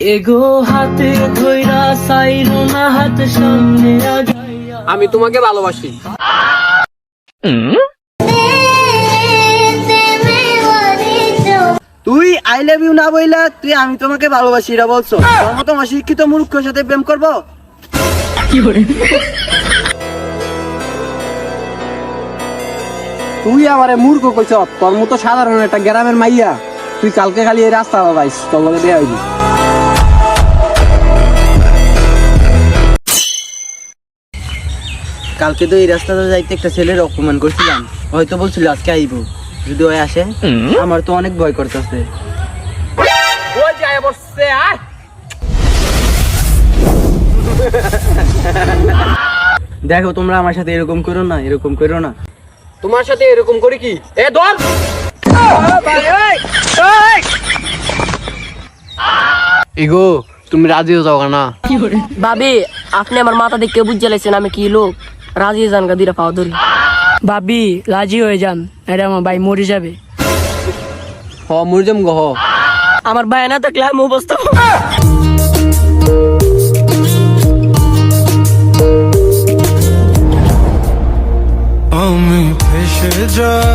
এগো হাতে ধইরা সাইরো না হাত সামনে আগাইয়া। আমি তোমাকে ভালোবাসি। তুই আই লাভ ইউ না বইলা তুই আমি তোমাকে ভালোবাসি এটা বলছো? তোর মতো অশিক্ষিত মূর্খের সাথে প্রেম করবো? তুই আমারে মূর্খ কইছ, তোর মতো সাধারণ একটা গ্রামের মাইয়া তুই কালকে খালি এই রাস্তা পাইস, তোর লগে দেয়া হইবি। কালকে তো এই রাস্তাটা যাইতে একটা ছেলের অপমান করছিলাম, হয়তো বলছিল আজকে আইব, যদি ওই আসে আমার তো অনেক ভয় করতেছে। ওই যায় বসছে আর দেখো তোমরা আমার সাথে এরকম করো না, এরকম করো না। তোমার সাথে এরকম করি কি? এ ধর ইগো, তুমি রাজিও যাও না? ভাবি আপনি আমার মাথা দেখে বুঝে লাইছেন আমি কি লোক। রাজি যান গা দিরা পাও ধরি। ভাবি রাজি হয়ে যান, এটা আমার ভাই মরে যাবে। হ মুরজম গহ। আমার ভাই না থাকলে আমি অবস্থা। আমি ফেসে যাই।